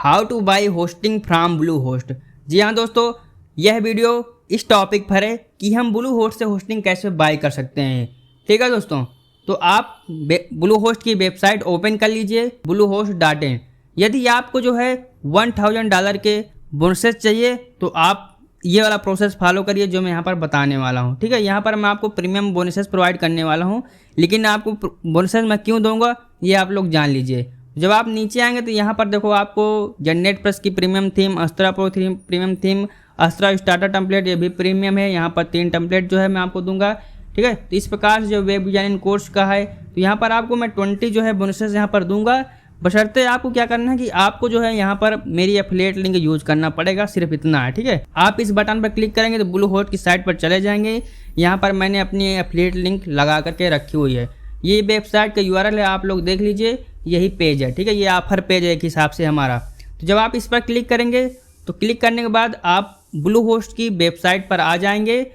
How to buy hosting from Bluehost. जी हाँ दोस्तों, यह वीडियो इस टॉपिक पर है कि हम ब्लू होस्ट से होस्टिंग कैसे बाई कर सकते हैं। ठीक है दोस्तों, तो आप ब्लू होस्ट की वेबसाइट ओपन कर लीजिए bluehost.in। यदि आपको जो है $1000 के बोनसेस चाहिए तो आप ये वाला प्रोसेस फॉलो करिए जो मैं यहाँ पर बताने वाला हूँ। ठीक है, यहाँ पर मैं आपको प्रीमियम बोनसेस प्रोवाइड करने वाला हूँ, लेकिन आपको बोनसेस मैं क्यों दूंगा ये आप लोग जान लीजिए। जब आप नीचे आएंगे तो यहाँ पर देखो आपको जनरेट प्लस की premium theme, अस्त्रा pro theme premium theme, अस्त्रा starter template ये भी प्रीमियम है। यहाँ पर 3 टेम्पलेट जो है मैं आपको दूंगा। ठीक है, तो इस प्रकार से जो वेब डिजाइनिंग कोर्स का है तो यहाँ पर आपको मैं 20 जो है बोनसेस यहाँ पर दूंगा। बशर्ते आपको क्या करना है कि आपको जो है यहाँ पर मेरी एफिलिएट लिंक यूज करना पड़ेगा, सिर्फ इतना है। ठीक है, आप इस बटन पर क्लिक करेंगे तो ब्लू होस्ट की साइट पर चले जाएंगे। यहाँ पर मैंने अपनी एफिलिएट लिंक लगा करके रखी हुई है। ये वेबसाइट का यूआरएल है, आप लोग देख लीजिए, यही पेज है। ठीक है, ये ऑफर पेज है एक हिसाब से हमारा। तो जब आप इस पर क्लिक करेंगे तो क्लिक करने के बाद आप ब्लू होस्ट की वेबसाइट पर आ जाएंगे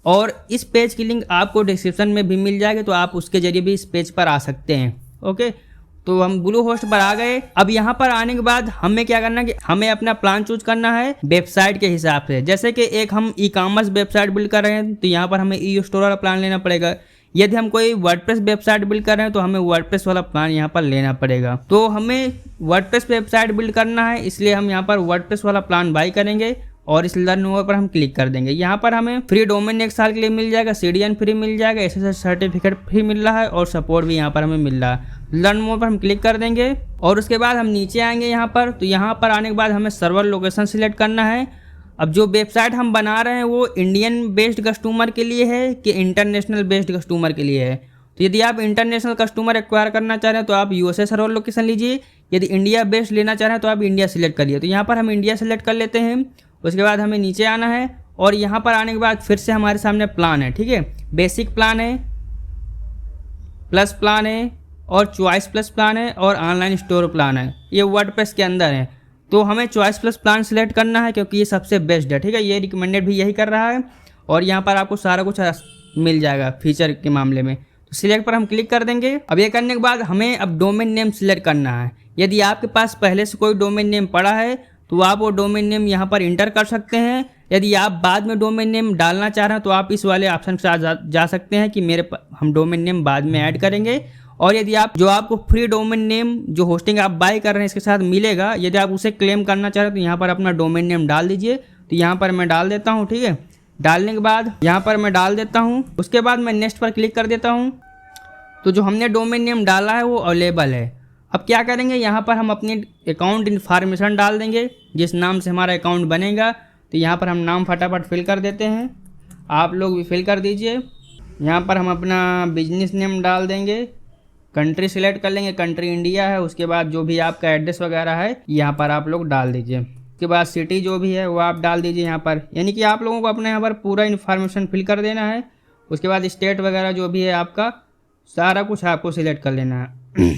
और इस पेज की लिंक आपको डिस्क्रिप्शन में भी मिल जाएगी, तो आप उसके जरिए भी इस पेज पर आ सकते हैं। ओके, तो हम ब्लू होस्ट पर आ गए। अब यहाँ पर आने के बाद हमें क्या करना है कि हमें अपना प्लान चूज करना है वेबसाइट के हिसाब से। जैसे कि एक हम ई कॉमर्स वेबसाइट बिल्ड कर रहे हैं तो यहाँ पर हमें ई स्टोर वाला प्लान लेना पड़ेगा। यदि हम कोई वर्डप्रेस वेबसाइट बिल्ड कर रहे हैं तो हमें वर्डप्रेस वाला प्लान यहाँ पर लेना पड़ेगा। तो हमें वर्डप्रेस वेबसाइट बिल्ड करना है, इसलिए हम यहाँ पर वर्डप्रेस वाला प्लान बाई करेंगे और इस लर्न मोर पर हम क्लिक कर देंगे। यहाँ पर हमें फ्री डोमेन 1 साल के लिए मिल जाएगा, CDN फ्री मिल जाएगा, SSL सर्टिफिकेट फ्री मिल रहा है और सपोर्ट भी यहाँ पर हमें मिल रहा है। लर्न मोर पर हम क्लिक कर देंगे और उसके बाद हम नीचे आएंगे यहाँ पर। तो यहाँ पर आने के बाद हमें सर्वर लोकेशन सिलेक्ट करना है। अब जो वेबसाइट हम बना रहे हैं वो इंडियन बेस्ड कस्टमर के लिए है कि इंटरनेशनल बेस्ड कस्टमर के लिए है। तो यदि आप इंटरनेशनल कस्टमर एक्वायर करना चाह रहे हैं तो आप USA सर्वर लोकेशन लीजिए। यदि इंडिया बेस्ड लेना चाह रहे हैं तो आप इंडिया सिलेक्ट करिए। तो यहाँ पर हम इंडिया सेलेक्ट कर लेते हैं। उसके बाद हमें नीचे आना है और यहाँ पर आने के बाद फिर से हमारे सामने प्लान है। ठीक है, बेसिक प्लान है, प्लस प्लान है और चॉइस प्लस प्लान है और ऑनलाइन स्टोर प्लान है। ये वर्डप्रेस के अंदर है, तो हमें चॉइस प्लस प्लान सिलेक्ट करना है क्योंकि ये सबसे बेस्ट है। ठीक है, ये रिकमेंडेड भी यही कर रहा है और यहाँ पर आपको सारा कुछ मिल जाएगा फीचर के मामले में। तो सिलेक्ट पर हम क्लिक कर देंगे। अब ये करने के बाद हमें अब डोमेन नेम सिलेक्ट करना है। यदि आपके पास पहले से कोई डोमेन नेम पड़ा है तो आप वो डोमेन नेम यहाँ पर इंटर कर सकते हैं। यदि आप बाद में डोमेन नेम डालना चाह रहे हैं तो आप इस वाले ऑप्शन के साथ जा सकते हैं कि हम डोमेन नेम बाद में ऐड करेंगे। और यदि आपको फ्री डोमेन नेम जो होस्टिंग आप बाय कर रहे हैं इसके साथ मिलेगा, यदि आप उसे क्लेम करना चाह रहे हैं तो यहाँ पर अपना डोमेन नेम डाल दीजिए। तो यहाँ पर मैं डाल देता हूँ। ठीक है, डालने के बाद यहाँ पर मैं डाल देता हूँ। उसके बाद मैं नेक्स्ट पर क्लिक कर देता हूँ। तो जो हमने डोमेन नेम डाला है वो अवेलेबल है। अब क्या करेंगे, यहाँ पर हम अपनी अकाउंट इन्फॉर्मेशन डाल देंगे, जिस नाम से हमारा अकाउंट बनेगा। तो यहाँ पर हम नाम फटाफट फिल कर देते हैं, आप लोग भी फिल कर दीजिए। यहाँ पर हम अपना बिजनेस नेम डाल देंगे, कंट्री सिलेक्ट कर लेंगे, कंट्री इंडिया है। उसके बाद जो भी आपका एड्रेस वगैरह है यहाँ पर आप लोग डाल दीजिए। उसके बाद सिटी जो भी है वो आप डाल दीजिए यहाँ पर, यानी कि आप लोगों को अपने यहाँ पर पूरा इन्फॉर्मेशन फिल कर देना है। उसके बाद स्टेट वगैरह जो भी है आपका सारा कुछ आपको सिलेक्ट कर लेना है।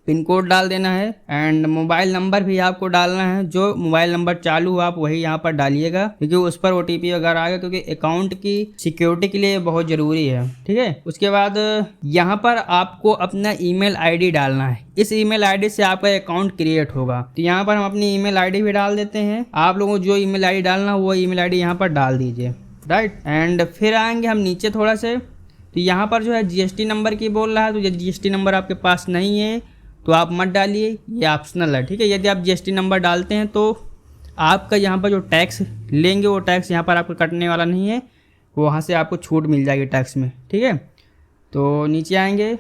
पिन कोड डाल देना है एंड मोबाइल नंबर भी आपको डालना है। जो मोबाइल नंबर चालू हो आप वही यहाँ पर डालिएगा क्योंकि उस पर OTP वगैरह आएगा, क्योंकि अकाउंट की सिक्योरिटी के लिए बहुत ज़रूरी है। ठीक है, उसके बाद यहाँ पर आपको अपना ईमेल आईडी डालना है। इस ईमेल आईडी से आपका अकाउंट क्रिएट होगा। तो यहाँ पर हम अपनी ईमेल आईडी भी डाल देते हैं। आप लोगों को जो ईमेल आईडी डालना वो ईमेल आईडी यहाँ पर डाल दीजिए। राइट, एंड फिर आएंगे हम नीचे थोड़ा से। तो यहाँ पर जो है GST नंबर की बोल रहा है, तो यदि GST नंबर आपके पास नहीं है तो आप मत डालिए, ये ऑप्शनल है। ठीक है, यदि आप GST नंबर डालते हैं तो आपका यहाँ पर जो टैक्स लेंगे वो टैक्स यहाँ पर आपको कटने वाला नहीं है, वहाँ से आपको छूट मिल जाएगी टैक्स में। ठीक है, तो नीचे आएंगे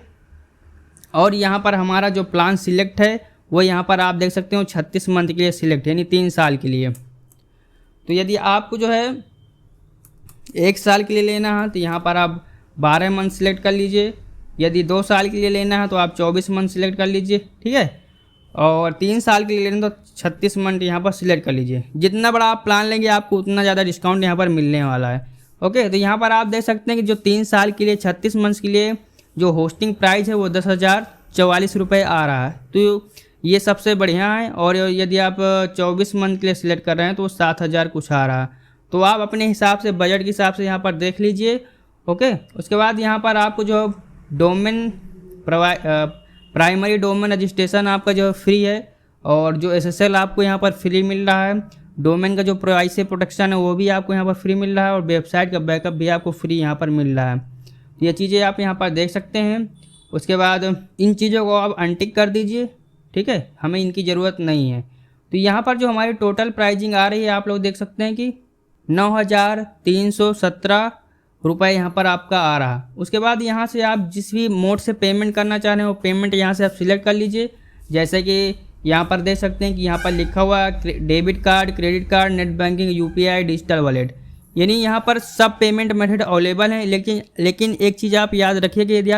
और यहाँ पर हमारा जो प्लान सिलेक्ट है वो यहाँ पर आप देख सकते हो 36 मंथ के लिए सिलेक्ट, यानी 3 साल के लिए। तो यदि आपको जो है 1 साल के लिए लेना है तो यहाँ पर आप 12 मंथ सिलेक्ट कर लीजिए। यदि 2 साल के लिए लेना है तो आप 24 मंथ सिलेक्ट कर लीजिए। ठीक है, और 3 साल के लिए लेना तो 36 मंथ यहाँ पर सिलेक्ट कर लीजिए। जितना बड़ा आप प्लान लेंगे आपको उतना ज़्यादा डिस्काउंट यहाँ पर मिलने वाला है। ओके, तो यहाँ पर आप देख सकते हैं कि जो 3 साल के लिए 36 मंथ के लिए जो होस्टिंग प्राइस है वो 10,044 रुपये आ रहा है। तो ये सबसे बढ़िया है। और यदि आप 24 मंथ के लिए सिलेक्ट कर रहे हैं तो 7,000 कुछ आ रहा है। तो आप अपने हिसाब से, बजट के हिसाब से यहाँ पर देख लीजिए। ओके, उसके बाद यहाँ पर आपको जो डोमेन प्राइमरी डोमेन रजिस्ट्रेशन आपका जो फ्री है और जो SSL आपको यहाँ पर फ्री मिल रहा है, डोमेन का जो प्राइवेसी प्रोटेक्शन है वो भी आपको यहाँ पर फ्री मिल रहा है, और वेबसाइट का बैकअप भी आपको फ्री यहाँ पर मिल रहा है। तो ये चीज़ें आप यहाँ पर देख सकते हैं। उसके बाद इन चीज़ों को आप अनटिक कर दीजिए, ठीक है, हमें इनकी ज़रूरत नहीं है। तो यहाँ पर जो हमारी टोटल प्राइजिंग आ रही है आप लोग देख सकते हैं कि 9,317 रुपये यहाँ पर आपका आ रहा। उसके बाद यहाँ से आप जिस भी मोड से पेमेंट करना चाह रहे हैं वो पेमेंट यहाँ से आप सिलेक्ट कर लीजिए। जैसे कि यहाँ पर देख सकते हैं कि यहाँ पर लिखा हुआ है debit card, credit card, net banking, UPI, digital wallet, यानी यहाँ पर सब पेमेंट मेथड अवेलेबल हैं। लेकिन एक चीज़ आप याद रखिए कि यदि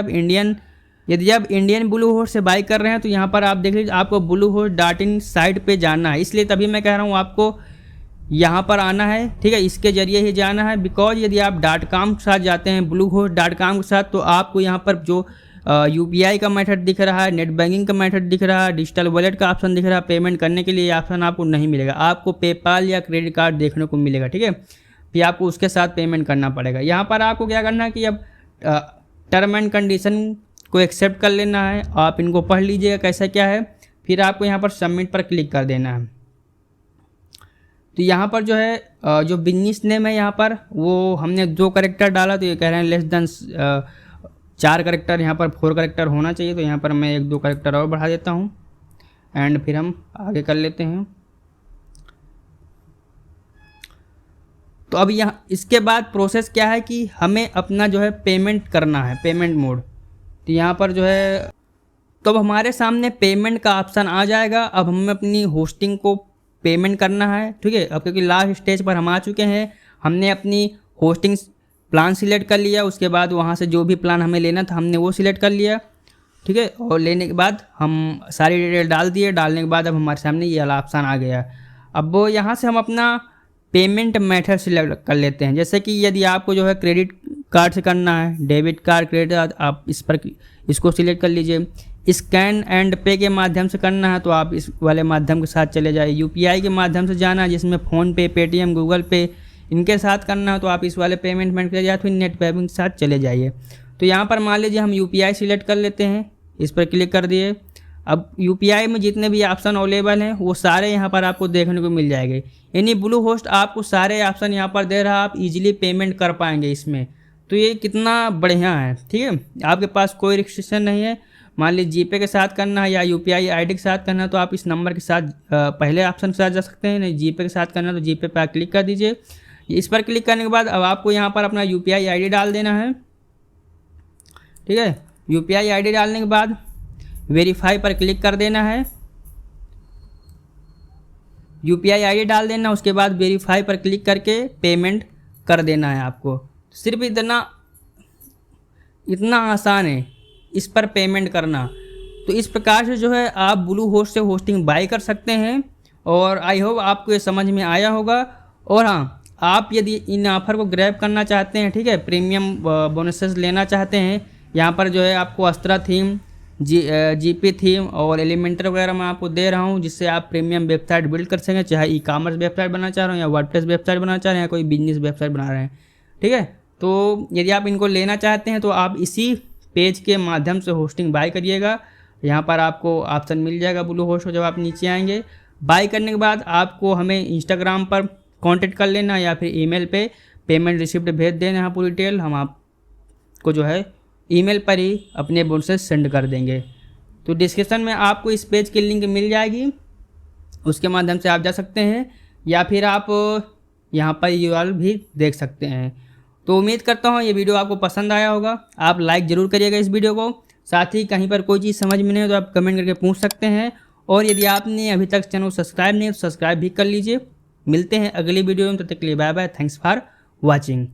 आप इंडियन ब्लू होस्ट से बाई कर रहे हैं तो यहाँ पर आप देख लीजिए आपको bluehost.in साइट पे जाना है। इसलिए तभी मैं कह रहा हूँ आपको यहाँ पर आना है, ठीक है, इसके ज़रिए ही जाना है। बिकॉज यदि आप .com के साथ जाते हैं, bluehost.com के साथ, तो आपको यहाँ पर जो UPI का मेथड दिख रहा है, नेट बैंकिंग का मेथड दिख रहा है, डिजिटल वॉलेट का ऑप्शन दिख रहा है, पेमेंट करने के लिए ऑप्शन आपको नहीं मिलेगा। आपको पेपाल या क्रेडिट कार्ड देखने को मिलेगा, ठीक है, फिर आपको उसके साथ पेमेंट करना पड़ेगा। यहाँ पर आपको क्या करना है कि अब टर्म एंड कंडीशन को एक्सेप्ट कर लेना है। आप इनको पढ़ लीजिएगा कैसा क्या है, फिर आपको यहाँ पर सबमिट पर क्लिक कर देना है। तो यहाँ पर जो है जो बिजनेस नेम है यहाँ पर वो हमने 2 कैरेक्टर डाला, तो ये कह रहे हैं लेस देन 4 कैरेक्टर, यहाँ पर 4 कैरेक्टर होना चाहिए। तो यहाँ पर मैं 1-2 कैरेक्टर और बढ़ा देता हूँ एंड फिर हम आगे कर लेते हैं। तो अब यहाँ इसके बाद प्रोसेस क्या है कि हमें अपना जो है पेमेंट करना है, पेमेंट मोड। तो यहाँ पर जो है तो अब हमारे सामने पेमेंट का ऑप्शन आ जाएगा। अब हमें अपनी होस्टिंग को पेमेंट करना है, ठीक है। अब क्योंकि लास्ट स्टेज पर हम आ चुके हैं, हमने अपनी होस्टिंग प्लान सिलेक्ट कर लिया। उसके बाद वहाँ से जो भी प्लान हमें लेना था हमने वो सिलेक्ट कर लिया, ठीक है। और लेने के बाद हम सारी डिटेल डाल दिए। डालने के बाद अब हमारे सामने ये वाला ऑप्शन आ गया। अब वो यहाँ से हम अपना पेमेंट मेथड सिलेक्ट कर लेते हैं। जैसे कि यदि आपको जो है क्रेडिट कार्ड से करना है, डेबिट कार्ड, क्रेडिट कार्ड, आप इसको सिलेक्ट कर लीजिए। स्कैन एंड पे के माध्यम से करना है तो आप इस वाले माध्यम के साथ चले जाइए। UPI के माध्यम से जाना है जिसमें फ़ोनपे, पेटीएम, गूगल पे इनके साथ करना है तो आप इस वाले पेमेंट मेथड के साथ फिर नेट बैंकिंग के साथ चले जाइए। तो यहाँ पर मान लीजिए हम UPI सिलेक्ट कर लेते हैं, इस पर क्लिक कर दिए। अब UPI में जितने भी ऑप्शन अवेलेबल हैं वो सारे यहाँ पर आपको देखने को मिल जाएंगे। यानी ब्लू होस्ट आपको सारे ऑप्शन यहाँ पर दे रहा है, आप इजीली पेमेंट कर पाएंगे इसमें। तो ये कितना बढ़िया है, ठीक है। आपके पास कोई रिस्ट्रिक्शन नहीं है। मान लीजिए GPay के साथ करना है या UPI ID के साथ करना है तो आप इस नंबर के साथ पहले ऑप्शन के साथ जा सकते हैं। नहीं GPay के साथ करना है तो GPay पर क्लिक कर दीजिए। इस पर क्लिक करने के बाद अब आपको यहाँ पर अपना UPI ID डाल देना है, ठीक है। UPI ID डालने के बाद वेरीफाई पर क्लिक कर देना है। UPI ID डाल देना, उसके बाद वेरीफाई पर क्लिक करके पेमेंट कर देना है आपको। सिर्फ इतना आसान है इस पर पेमेंट करना। तो इस प्रकार से जो है आप ब्लू होस्ट से होस्टिंग बाय कर सकते हैं। और आई होप आपको ये समझ में आया होगा। और हाँ, आप यदि इन ऑफ़र को ग्रैब करना चाहते हैं, ठीक है, प्रीमियम बोनसेस लेना चाहते हैं, यहाँ पर जो है आपको अस्त्रा थीम, GP थीम और एलिमेंटर वगैरह मैं आपको दे रहा हूँ, जिससे आप प्रीमियम वेबसाइट बिल्ड कर सकें। चाहे ई-कॉमर्स वेबसाइट बनाना चाह रहे हो या वर्डप्रेस वेबसाइट बनाना चाह रहे हैं या कोई बिजनेस वेबसाइट बना रहे हैं, ठीक है। तो यदि आप इनको लेना चाहते हैं तो आप इसी पेज के माध्यम से होस्टिंग बाय करिएगा। यहाँ पर आपको ऑप्शन मिल जाएगा ब्लू होस्ट। जब आप नीचे आएंगे, बाय करने के बाद आपको हमें इंस्टाग्राम पर कांटेक्ट कर लेना या फिर ईमेल पे पेमेंट रिसिप्ट भेज देना है पूरी डिटेल। हम आपको जो है ईमेल पर ही अपने बोनसेस सेंड कर देंगे। तो डिस्क्रिप्शन में आपको इस पेज की लिंक मिल जाएगी, उसके माध्यम से आप जा सकते हैं या फिर आप यहाँ पर URL भी देख सकते हैं। तो उम्मीद करता हूँ ये वीडियो आपको पसंद आया होगा। आप लाइक ज़रूर करिएगा इस वीडियो को। साथ ही कहीं पर कोई चीज़ समझ में नहीं हो तो आप कमेंट करके पूछ सकते हैं। और यदि आपने अभी तक चैनल को सब्सक्राइब नहीं तो सब्सक्राइब भी कर लीजिए। मिलते हैं अगली वीडियो में, तब तक के लिए bye bye. Thanks for watching.